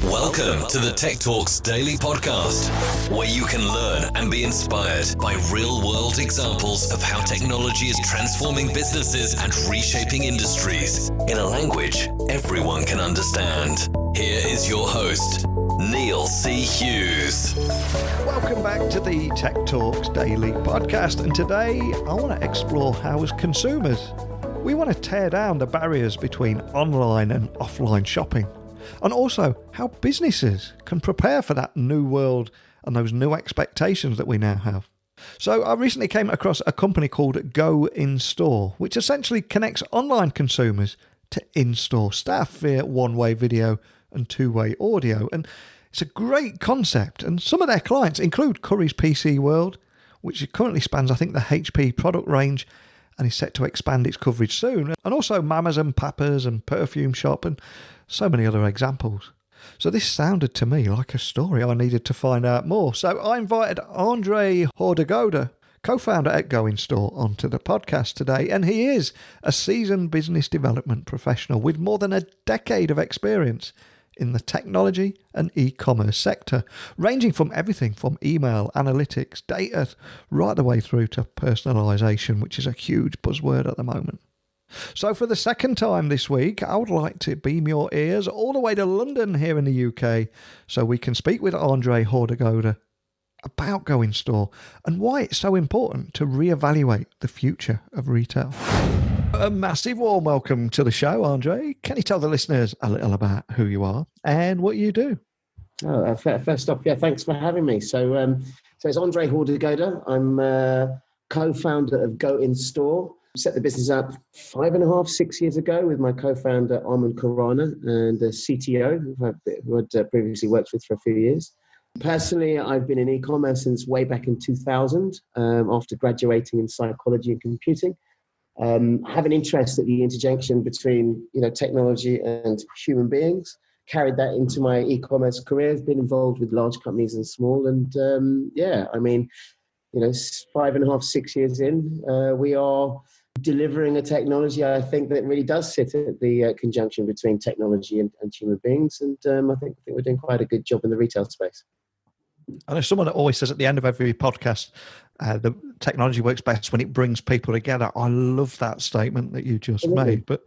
Welcome to the Tech Talks Daily Podcast, where you can learn and be inspired by real-world examples of how technology is transforming businesses and reshaping industries in a language everyone can understand. Here is your host, Neil C. Hughes. Welcome back to the Tech Talks Daily Podcast, and today I want to explore how, as consumers, we want to tear down the barriers between online and offline shopping, and also how businesses can prepare for that new world and those new expectations that we now have. So I recently came across a company called Go Instore, which essentially connects online consumers to in-store staff via one-way video and two-way audio. And it's a great concept. And some of their clients include Currys PC World, which currently spans, I think, the HP product range and is set to expand its coverage soon. And also Mamas and Papas and Perfume Shop and so many other examples. So this sounded to me like a story I needed to find out more. So I invited Andre Hordegoda, co-founder at Go Instore, onto the podcast today. And he is a seasoned business development professional with more than a decade of experience in the technology and e-commerce sector, ranging from everything from email, analytics, data, right the way through to personalisation, which is a huge buzzword at the moment. So for the second time this week, I would like to beam your ears all the way to London here in the UK so we can speak with Andre Hordegoda about Go Instore and why it's so important to reevaluate the future of retail. A massive warm welcome to the show, Andre. Can you tell the listeners a little about who you are and what you do? First off, thanks for having me. So it's Andre Hordegoda. I'm co-founder of Go Instore. Set the business up 5.5, 6 years ago with my co-founder Armand Khurana and the CTO who I'd previously worked with for a few years. Personally, I've been in e-commerce since way back in 2000 after graduating in psychology and computing. Have an interest at the interjunction between technology and human beings. Carried that into my e-commerce career. I've been involved with large companies and small, and 5.5, 6 years in, we are delivering a technology I think that really does sit at the conjunction between technology and human beings, and I think we're doing quite a good job in the retail space. And as someone that always says at the end of every podcast, the technology works best when it brings people together. I love that statement that you just made. But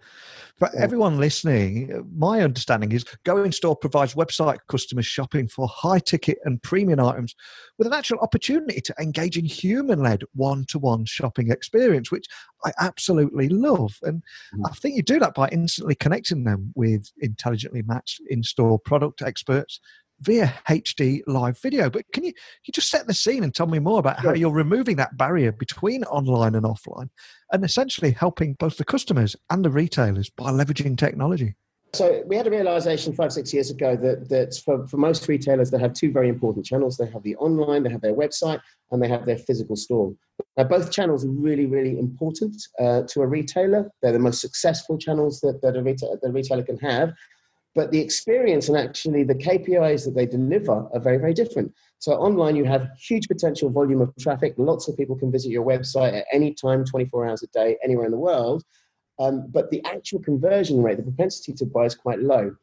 for everyone listening, my understanding is Go Instore provides website customers shopping for high-ticket and premium items with an actual opportunity to engage in human-led one-to-one shopping experience, which I absolutely love. And I think you do that by instantly connecting them with intelligently matched in-store product experts via HD live video. But can you just set the scene and tell me more about how you're removing that barrier between online and offline and essentially helping both the customers and the retailers by leveraging technology? So we had a realization 5-6 years ago that for most retailers, they have two very important channels. They have the online, they have their website, and they have their physical store. Now, both channels are really, really important to a retailer. They're the most successful channels that the retailer can have. But the experience and actually the KPIs that they deliver are very, very different. So online, you have huge potential volume of traffic. Lots of people can visit your website at any time, 24 hours a day, anywhere in the world. But the actual conversion rate, the propensity to buy is quite low.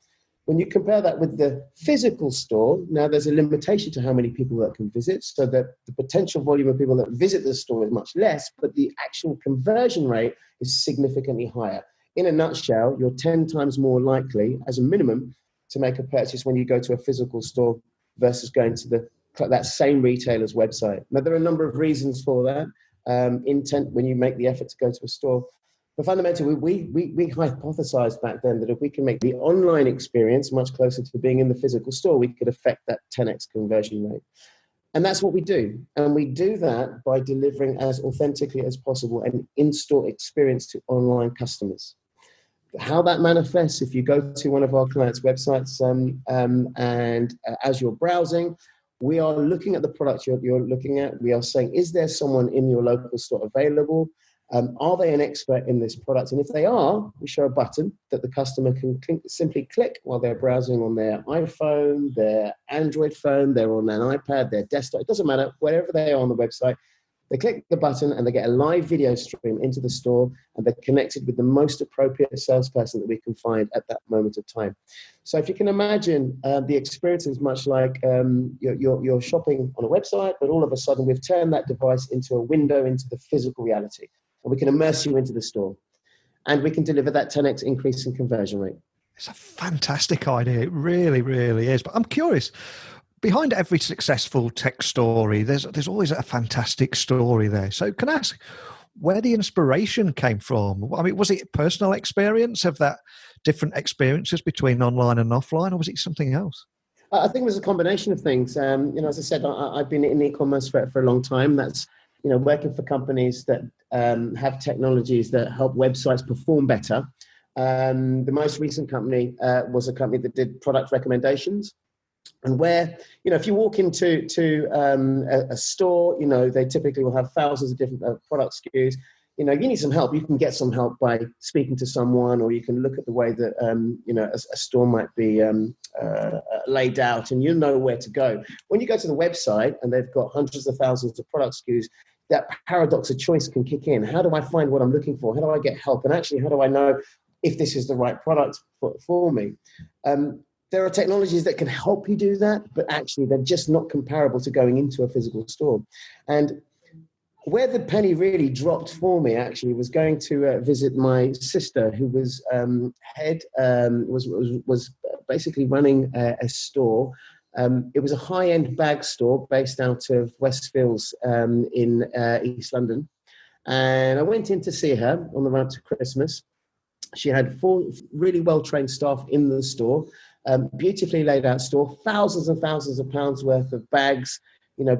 When you compare that with the physical store, now there's a limitation to how many people that can visit, so that the potential volume of people that visit the store is much less, but the actual conversion rate is significantly higher. In a nutshell, you're 10 times more likely, as a minimum, to make a purchase when you go to a physical store versus going to that same retailer's website. Now, there are a number of reasons for that. Intent when you make the effort to go to a store. But fundamentally, we hypothesized back then that if we can make the online experience much closer to being in the physical store, we could affect that 10x conversion rate. And that's what we do. And we do that by delivering as authentically as possible an in-store experience to online customers. How that manifests, if you go to one of our clients' websites and as you're browsing, we are looking at the product you're looking at. We are saying, is there someone in your local store available? Are they an expert in this product? And if they are, we show a button that the customer can simply click while they're browsing on their iPhone, their Android phone, they're on an iPad, their desktop. It doesn't matter, wherever they are on the website. They click the button and they get a live video stream into the store, and they're connected with the most appropriate salesperson that we can find at that moment of time. So if you can imagine, the experience is much like you're shopping on a website, but all of a sudden we've turned that device into a window into the physical reality, and we can immerse you into the store, and we can deliver that 10x increase in conversion rate. It's a fantastic idea. It really, really is. But I'm curious, behind every successful tech story, there's always a fantastic story there. So can I ask where the inspiration came from? I mean, was it personal experience of that different experiences between online and offline, or was it something else? I think it was a combination of things. As I said, I've been in e-commerce for a long time. That's, working for companies that have technologies that help websites perform better. The most recent company was a company that did product recommendations. And where, if you walk into a store, they typically will have thousands of different product SKUs. You need some help. You can get some help by speaking to someone, or you can look at the way that, a store might be laid out, and you know where to go. When you go to the website and they've got hundreds of thousands of product SKUs, that paradox of choice can kick in. How do I find what I'm looking for? How do I get help? And actually, how do I know if this is the right product for me? There are technologies that can help you do that, but actually they're just not comparable to going into a physical store. And where the penny really dropped for me actually was going to visit my sister, who was was basically running a store. It was a high-end bag store based out of Westfields in East London. And I went in to see her on the run to Christmas. She had 4 really well-trained staff in the store. Beautifully laid out store, thousands and thousands of pounds worth of bags,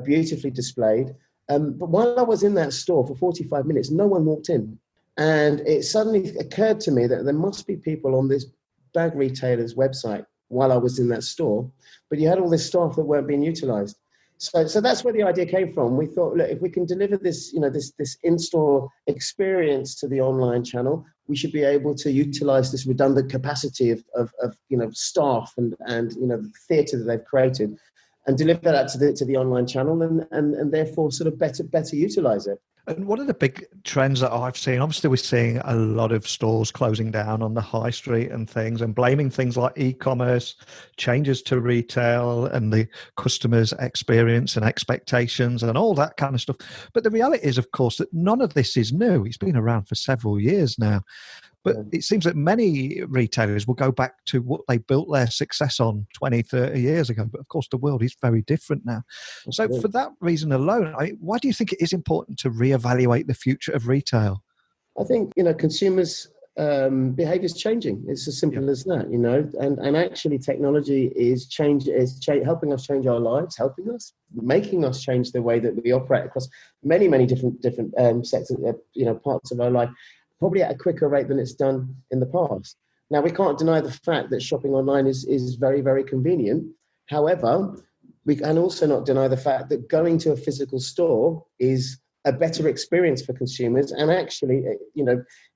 beautifully displayed. But while I was in that store for 45 minutes, no one walked in. And it suddenly occurred to me that there must be people on this bag retailer's website while I was in that store, but you had all this staff that weren't being utilized. So that's where the idea came from. We thought, look, if we can deliver this, this in-store experience to the online channel, we should be able to utilize this redundant capacity of staff and the theatre that they've created, and deliver that to the online channel, and therefore sort of better utilize it. And one of the big trends that I've seen, obviously we're seeing a lot of stores closing down on the high street and things, and blaming things like e-commerce, changes to retail and the customer's experience and expectations and all that kind of stuff. But the reality is, of course, that none of this is new. It's been around for several years now. But it seems that many retailers will go back to what they built their success on 20, 30 years ago. But of course, the world is very different now. So for that reason alone, why do you think it is important to reevaluate the future of retail? I think, consumers' behavior is changing. It's as simple as that, and actually technology is helping us change our lives, making us change the way that we operate across many, many different sectors, parts of our life, probably at a quicker rate than it's done in the past. Now, we can't deny the fact that shopping online is very, very convenient. However, we can also not deny the fact that going to a physical store is a better experience for consumers. And actually,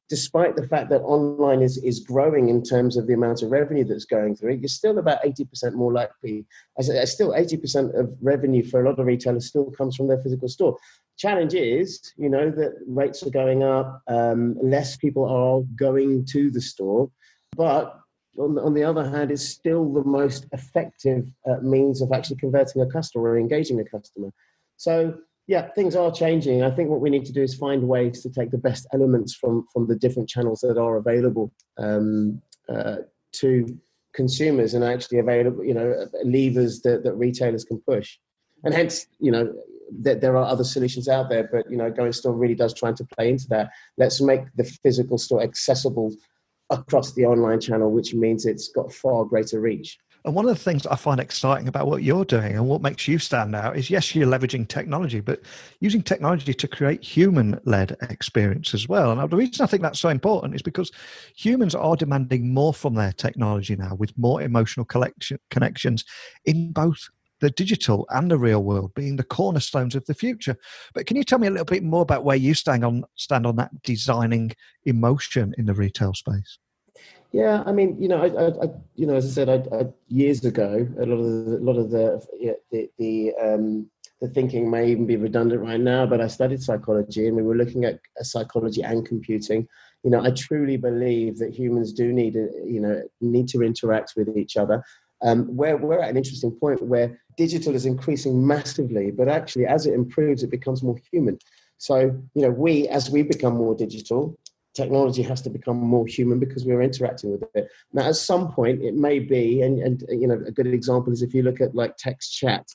despite the fact that online is growing in terms of the amount of revenue that's going through it, you're still about 80% more likely. Still 80% of revenue for a lot of retailers still comes from their physical store. Challenge is, that rates are going up, less people are going to the store, but on the other hand, it's still the most effective means of actually converting a customer or engaging a customer. So, yeah, things are changing. I think what we need to do is find ways to take the best elements from the different channels that are available to consumers, and actually available, levers that retailers can push. And hence, that there are other solutions out there, but Going Store really does try to play into that. Let's make the physical store accessible across the online channel, which means it's got far greater reach. And one of the things I find exciting about what you're doing and what makes you stand out is, yes, you're leveraging technology, but using technology to create human-led experience as well. And the reason I think that's so important is because humans are demanding more from their technology now, with more emotional connections in both the digital and the real world being the cornerstones of the future. But can you tell me a little bit more about where you stand on that designing emotion in the retail space? Yeah, I mean, as I said, I years ago, a lot of the the thinking may even be redundant right now, but I studied psychology and we were looking at psychology and computing. I truly believe that humans do need to interact with each other. Where we're at an interesting point where digital is increasing massively, but actually as it improves, it becomes more human. So, as we become more digital, technology has to become more human because we're interacting with it. Now, at some point, it may be, and a good example is if you look at like text chat.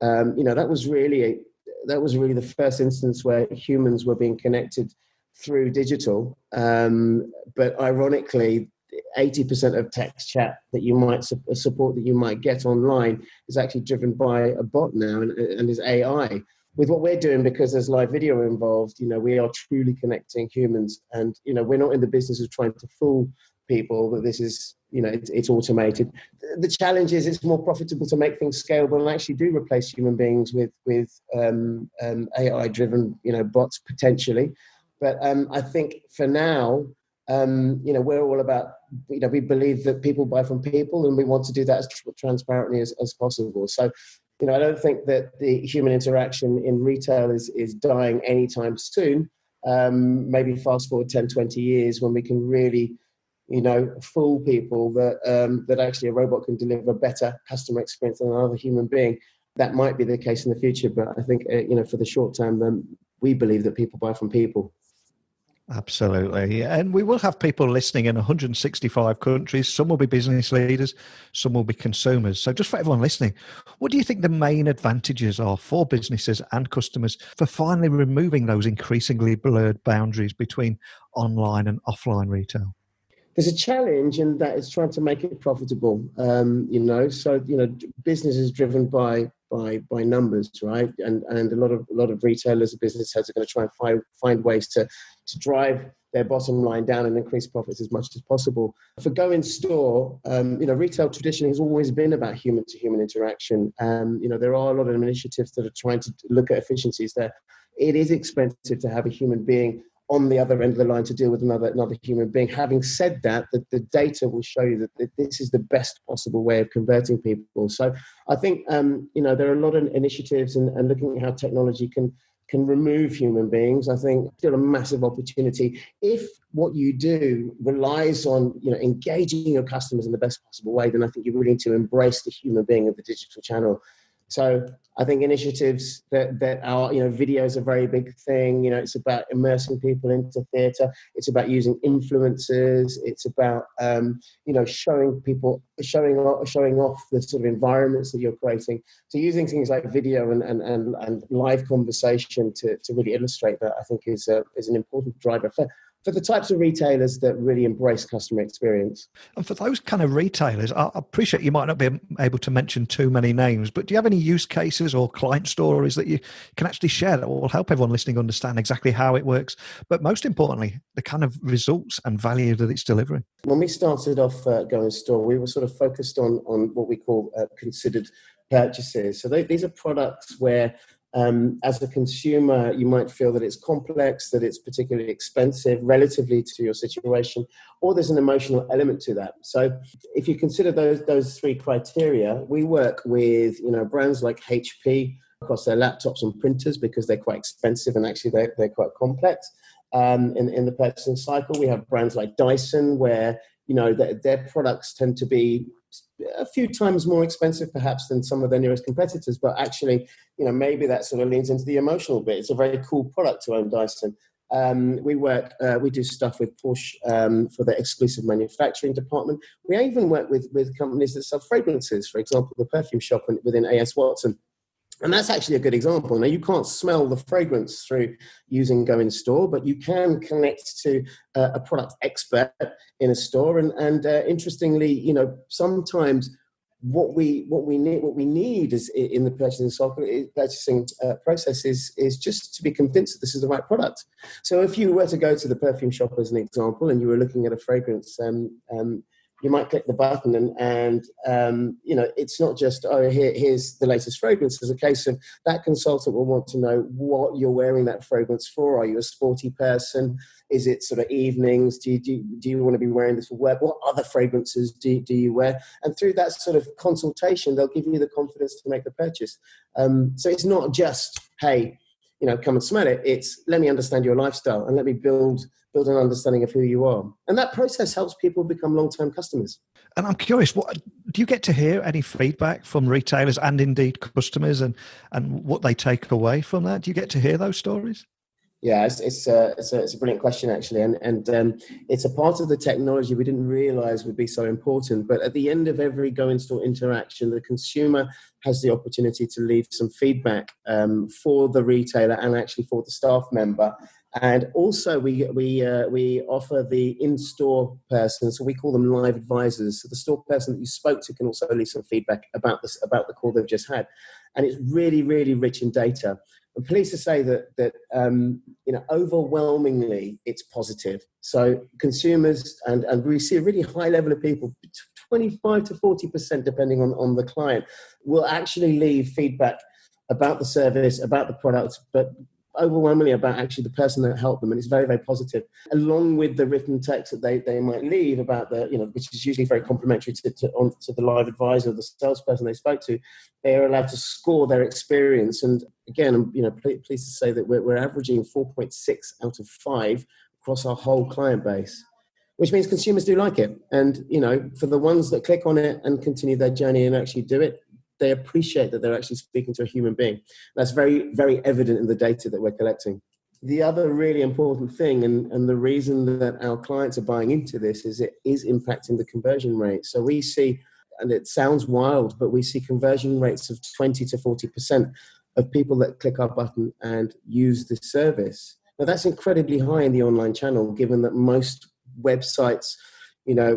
That was really the first instance where humans were being connected through digital. But ironically, 80% of text chat that you might support that you might get online is actually driven by a bot now and is AI. With what we're doing, because there's live video involved, we are truly connecting humans, and we're not in the business of trying to fool people that this is, it's automated. The challenge is it's more profitable to make things scalable and actually do replace human beings with AI-driven, bots potentially. But I think for now, we're all about, we believe that people buy from people, and we want to do that as transparently as possible. So, I don't think that the human interaction in retail is dying anytime soon. Maybe fast forward 10, 20 years when we can really, fool people that actually a robot can deliver a better customer experience than another human being. That might be the case in the future, but I think, for the short term, we believe that people buy from people. Absolutely. And we will have people listening in 165 countries. Some will be business leaders, some will be consumers. So just for everyone listening, what do you think the main advantages are for businesses and customers for finally removing those increasingly blurred boundaries between online and offline retail? There's a challenge in that it's trying to make it profitable. So business is driven by numbers, right? And a lot of retailers and business heads are going to try and find ways to drive their bottom line down and increase profits as much as possible. For Go in Store, retail traditionally has always been about human to human interaction. There are a lot of initiatives that are trying to look at efficiencies there. It is expensive to have a human being on the other end of the line to deal with another human being. Having said that, the data will show you that this is the best possible way of converting people. So I think, there are a lot of initiatives and looking at how technology can remove human beings. I think still a massive opportunity. If what you do relies on, engaging your customers in the best possible way, then I think you really need to embrace the human being of the digital channel. So I think initiatives that are, video is a very big thing. It's about immersing people into theatre. It's about using influencers. It's about, showing off the sort of environments that you're creating. So using things like video and live conversation to really illustrate that, I think is an important driver for the types of retailers that really embrace customer experience. And for those kind of retailers, I appreciate you might not be able to mention too many names, but do you have any use cases or client stories that you can actually share that will help everyone listening understand exactly how it works, but most importantly, the kind of results and value that it's delivering? When we started off Go in Store, we were sort of focused on what we call considered purchases. So these are products where as a consumer, you might feel that it's complex, that it's particularly expensive relatively to your situation, or there's an emotional element to that. So if you consider those three criteria, we work with brands like HP across their laptops and printers because they're quite expensive and actually they're quite complex. In the purchasing cycle, we have brands like Dyson where their products tend to be a few times more expensive perhaps than some of their nearest competitors, but actually, maybe that sort of leans into the emotional bit. It's a very cool product to own Dyson. We do stuff with Porsche for their exclusive manufacturing department. We even work with companies that sell fragrances, for example, the perfume shop within A.S. Watson. And that's actually a good example. Now, you can't smell the fragrance through using Go in Store, but you can connect to a product expert in a store. And interestingly, sometimes what we need is in the purchasing process is just to be convinced that this is the right product. So if you were to go to the perfume shop as an example, and you were looking at a fragrance, you might click the button and it's not just, here's the latest fragrance. There's a case of that consultant will want to know what you're wearing that fragrance for. Are you a sporty person? Is it sort of evenings? Do you want to be wearing this for work? What other fragrances do you wear? And through that sort of consultation, they'll give you the confidence to make the purchase. So it's not just, hey, come and smell it. It's, let me understand your lifestyle and let me build an understanding of who you are. And that process helps people become long-term customers. And I'm curious, do you get to hear any feedback from retailers and indeed customers and what they take away from that? Do you get to hear those stories? Yeah, it's a brilliant question, actually. And it's a part of the technology we didn't realize would be so important. But at the end of every Go In-Store interaction, the consumer has the opportunity to leave some feedback for the retailer and actually for the staff member. And also we offer the in-store person, so we call them live advisors. So the store person that you spoke to can also leave some feedback about the call they've just had. And it's really, really rich in data. I'm pleased to say that overwhelmingly it's positive. So consumers, and we see a really high level of people, 25 to 40%, depending on the client, will actually leave feedback about the service, about the product, but overwhelmingly about actually the person that helped them. And it's very, very positive. Along with the written text that they might leave about which is usually very complimentary to the live advisor, the salesperson they spoke to, they are allowed to score their experience. And again, I'm pleased to say that we're averaging 4.6 out of 5 across our whole client base, which means consumers do like it. And, for the ones that click on it and continue their journey and actually do it, they appreciate that they're actually speaking to a human being. That's very, very evident in the data that we're collecting. The other really important thing, and the reason that our clients are buying into this, is it is impacting the conversion rate. So we see, and it sounds wild, but we see conversion rates of 20 to 40% of people that click our button and use the service. Now that's incredibly high in the online channel, given that most websites,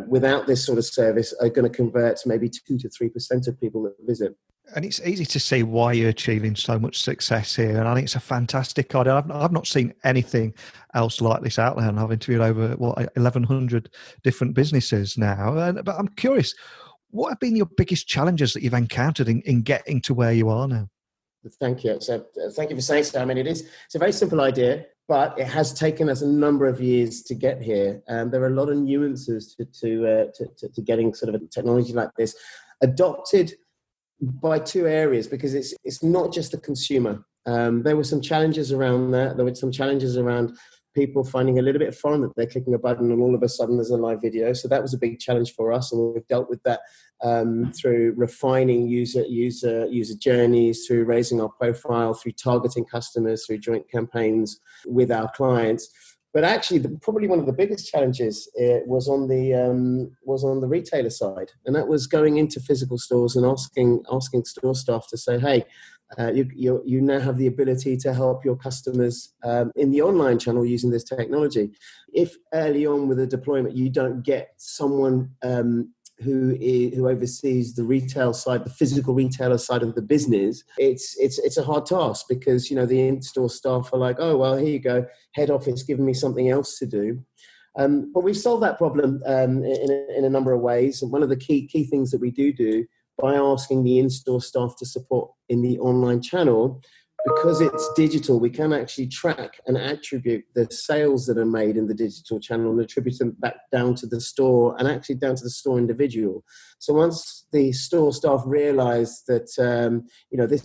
without this sort of service are going to convert to maybe 2 to 3% of people that visit. And it's easy to see why you're achieving so much success here. And I think it's a fantastic idea. I've not seen anything else like this out there. And I've interviewed over 1,100 different businesses now. But I'm curious, what have been your biggest challenges that you've encountered in getting to where you are now? Thank you. So thank you for saying so. I mean, it's a very simple idea, but it has taken us a number of years to get here. And there are a lot of nuances to getting sort of a technology like this adopted by two areas, because it's not just the consumer. There were some challenges around that. There were some challenges around people finding a little bit foreign that they're clicking a button and all of a sudden there's a live video. So that was a big challenge for us, and we've dealt with that through refining user journeys, through raising our profile, through targeting customers, through joint campaigns with our clients. But actually, probably one of the biggest challenges was on the retailer side, and that was going into physical stores and asking store staff to say, "Hey, you now have the ability to help your customers in the online channel using this technology." If early on with a deployment you don't get someone who oversees the retail side, the physical retailer side of the business, it's a hard task, because the in-store staff are like, "Oh well, here you go, head office giving me something else to do." But we've solved that problem in a number of ways. And one of the key things that we do by asking the in-store staff to support in the online channel, because it's digital, we can actually track and attribute the sales that are made in the digital channel and attribute them back down to the store, and actually down to the store individual. So once the store staff realize that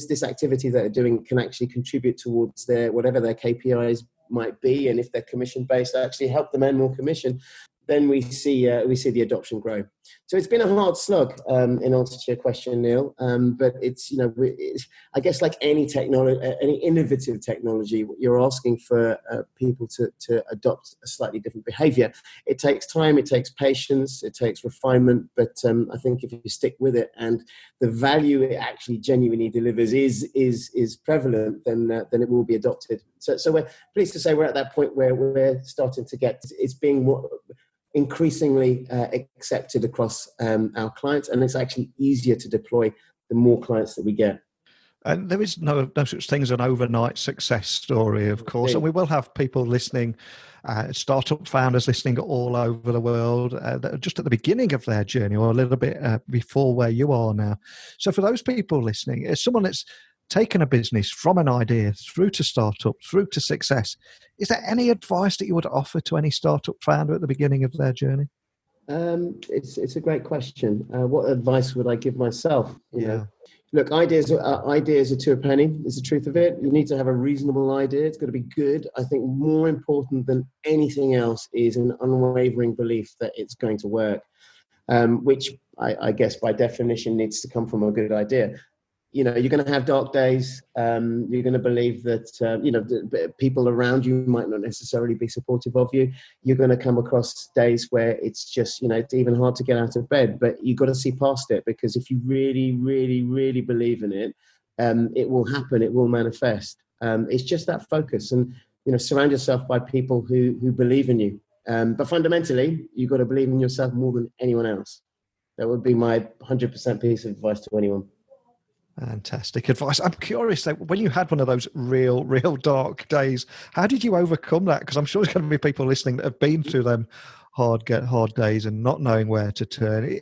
this activity that they're doing can actually contribute towards their whatever their KPIs might be, and if they're commission based, actually help them earn more commission, then we see the adoption grow. So it's been a hard slog, in answer to your question, Neil. But it's I guess like any technology, any innovative technology, you're asking for people to adopt a slightly different behaviour. It takes time, it takes patience, it takes refinement. But I think if you stick with it and the value it actually genuinely delivers is prevalent, then it will be adopted. So we're pleased to say we're at that point where we're starting to get it's being more increasingly accepted across our clients, and it's actually easier to deploy the more clients that we get. And there is no such thing as an overnight success story, of course. And we will have people listening, startup founders listening all over the world, that are just at the beginning of their journey or a little bit before where you are now. So for those people listening, as someone that's taken a business from an idea through to startup, through to success, is there any advice that you would offer to any startup founder at the beginning of their journey? It's a great question. What advice would I give myself? You know, look, ideas are to a penny. Is the truth of it. You need to have a reasonable idea. It's got to be good. I think more important than anything else is an unwavering belief that it's going to work, which I guess by definition needs to come from a good idea. You know, you're going to have dark days. You're going to believe that, people around you might not necessarily be supportive of you. You're going to come across days where it's just, it's even hard to get out of bed, but you've got to see past it, because if you really, really, really believe in it, it will happen. It will manifest. It's just that focus, and, surround yourself by people who believe in you. But fundamentally, you've got to believe in yourself more than anyone else. That would be my 100% piece of advice to anyone. Fantastic advice. I'm curious though, when you had one of those real dark days, how did you overcome that? Because I'm sure there's going to be people listening that have been through them hard days and not knowing where to turn.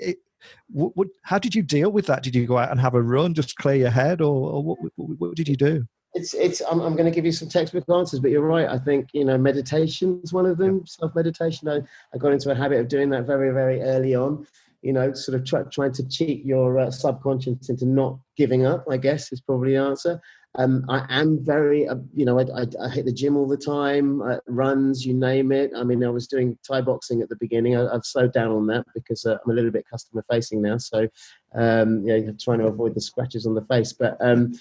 How did you deal with that? Did you go out and have a run, just clear your head, or what did you do? I'm going to give you some textbook answers, but you're right. I think, meditation is one of them. Self-meditation. I got into a habit of doing that very, very early on. Sort of trying to cheat your subconscious into not giving up, I guess, is probably the answer. I am very, I hit the gym all the time, runs, you name it. I mean, I was doing Thai boxing at the beginning. I've slowed down on that because I'm a little bit customer facing now. So, trying to avoid the scratches on the face. But I mean,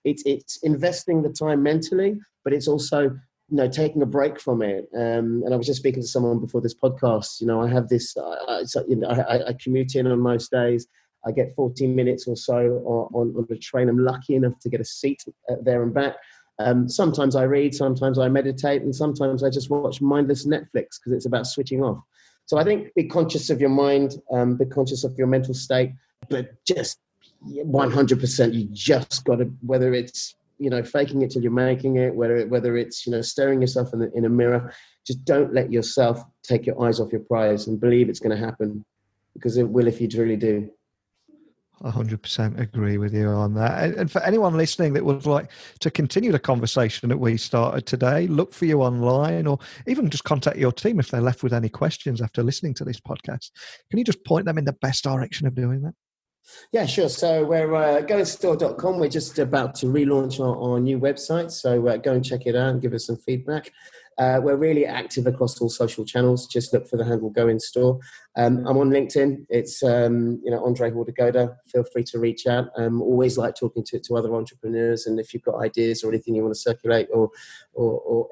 it's investing the time mentally, but it's also, taking a break from it. And I was just speaking to someone before this podcast. I have this, I commute in on most days. I get 14 minutes or so on the train. I'm lucky enough to get a seat there and back. Sometimes I read, sometimes I meditate, and sometimes I just watch mindless Netflix because it's about switching off. So I think be conscious of your mind, be conscious of your mental state, but just 100%, you just got to, whether it's, faking it till you're making it, whether it's, staring yourself in a mirror, just don't let yourself take your eyes off your prize and believe it's going to happen, because it will if you truly do. 100% agree with you on that. And for anyone listening that would like to continue the conversation that we started today, look for you online, or even just contact your team if they're left with any questions after listening to this podcast. Can you just point them in the best direction of doing that? Yeah, sure. So we're goinstore.com. We're just about to relaunch our new website. So go and check it out and give us some feedback. We're really active across all social channels. Just look for the handle Go In Store. I'm on LinkedIn. It's Andre Hordegoda. Feel free to reach out. Always like talking to other entrepreneurs. And if you've got ideas or anything you want to circulate or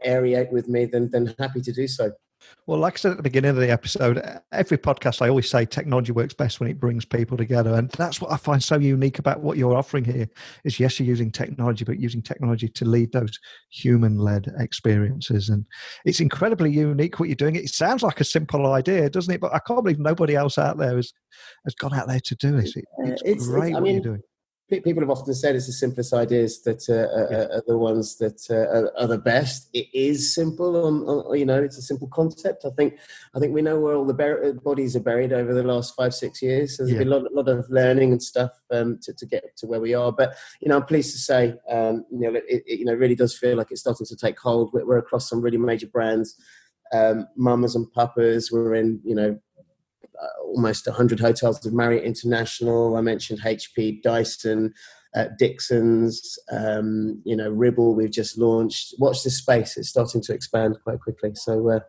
aerate with me, then happy to do so. Well, like I said at the beginning of the episode, every podcast, I always say technology works best when it brings people together. And that's what I find so unique about what you're offering here is, yes, you're using technology, but using technology to lead those human-led experiences. And it's incredibly unique what you're doing. It sounds like a simple idea, doesn't it? But I can't believe nobody else out there has gone out there to do this. It's great what you're doing. People have often said it's the simplest ideas that are the ones that are the best. It is simple, it's a simple concept. I think we know where all the bodies are buried over the last 5-6 years. So there's been a lot of learning and stuff to get to where we are. But I'm pleased to say, it really does feel like it's starting to take hold. We're across some really major brands, mamas and papas. We're in almost 100 hotels of Marriott International. I mentioned HP, Dyson, Dixon's, Ribble. We've just launched. Watch this space; it's starting to expand quite quickly. So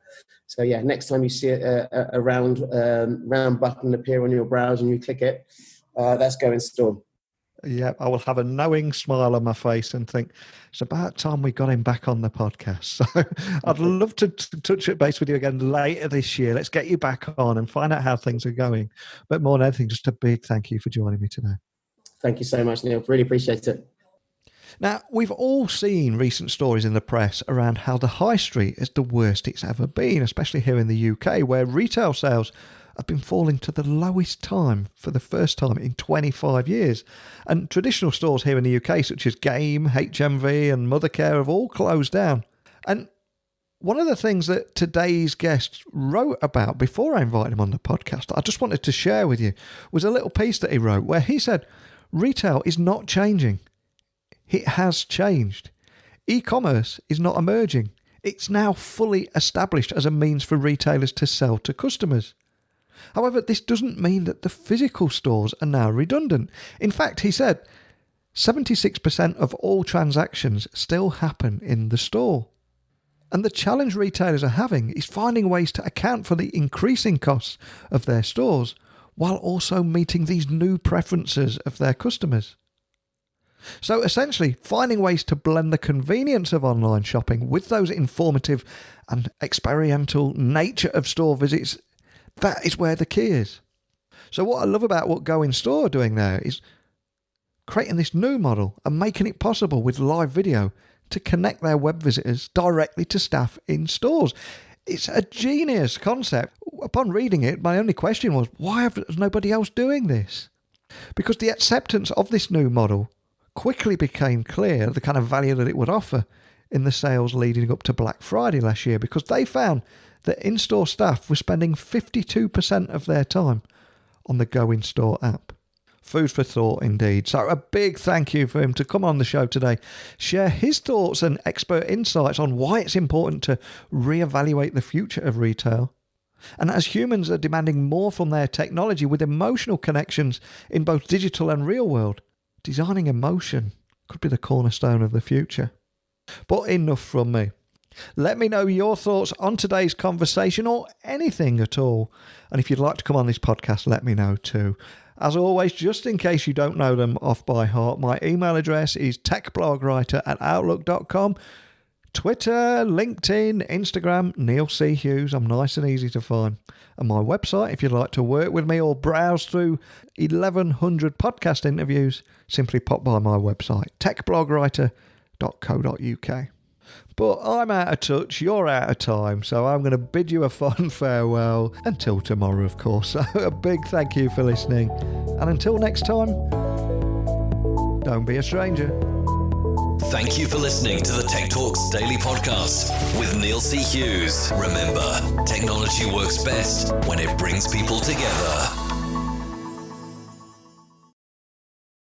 next time you see a round button appear on your browser and you click it, that's Go In Store. Yeah, I will have a knowing smile on my face and think, it's about time we got him back on the podcast. So I'd love to touch base with you again later this year. Let's get you back on and find out how things are going. But more than anything, just a big thank you for joining me today. Thank you so much, Neil. Really appreciate it. Now, we've all seen recent stories in the press around how the high street is the worst it's ever been, especially here in the UK, where retail sales have been falling to the lowest time for the first time in 25 years. And traditional stores here in the UK, such as Game, HMV and Mothercare, have all closed down. And one of the things that today's guest wrote about before I invited him on the podcast, I just wanted to share with you, was a little piece that he wrote where he said, retail is not changing. It has changed. E-commerce is not emerging. It's now fully established as a means for retailers to sell to customers. However, this doesn't mean that the physical stores are now redundant. In fact, he said, 76% of all transactions still happen in the store. And the challenge retailers are having is finding ways to account for the increasing costs of their stores while also meeting these new preferences of their customers. So essentially, finding ways to blend the convenience of online shopping with those informative and experiential nature of store visits, that is where the key is. So what I love about what Go in Store are doing there is creating this new model and making it possible with live video to connect their web visitors directly to staff in stores. It's a genius concept. Upon reading it, my only question was, why is nobody else doing this? Because the acceptance of this new model quickly became clear, the kind of value that it would offer in the sales leading up to Black Friday last year, because they found that in-store staff were spending 52% of their time on the Go in Store app. Food for thought indeed. So a big thank you for him to come on the show today, share his thoughts and expert insights on why it's important to reevaluate the future of retail. And as humans are demanding more from their technology with emotional connections in both digital and real world, designing emotion could be the cornerstone of the future. But enough from me. Let me know your thoughts on today's conversation or anything at all. And if you'd like to come on this podcast, let me know too. As always, just in case you don't know them off by heart, my email address is techblogwriter@outlook.com. Twitter, LinkedIn, Instagram, Neil C. Hughes. I'm nice and easy to find. And my website, if you'd like to work with me or browse through 1,100 podcast interviews, simply pop by my website, techblogwriter.co.uk. But I'm out of touch, you're out of time, so I'm going to bid you a fond farewell until tomorrow, of course. So a big thank you for listening. And until next time, don't be a stranger. Thank you for listening to the Tech Talks Daily Podcast with Neil C. Hughes. Remember, technology works best when it brings people together.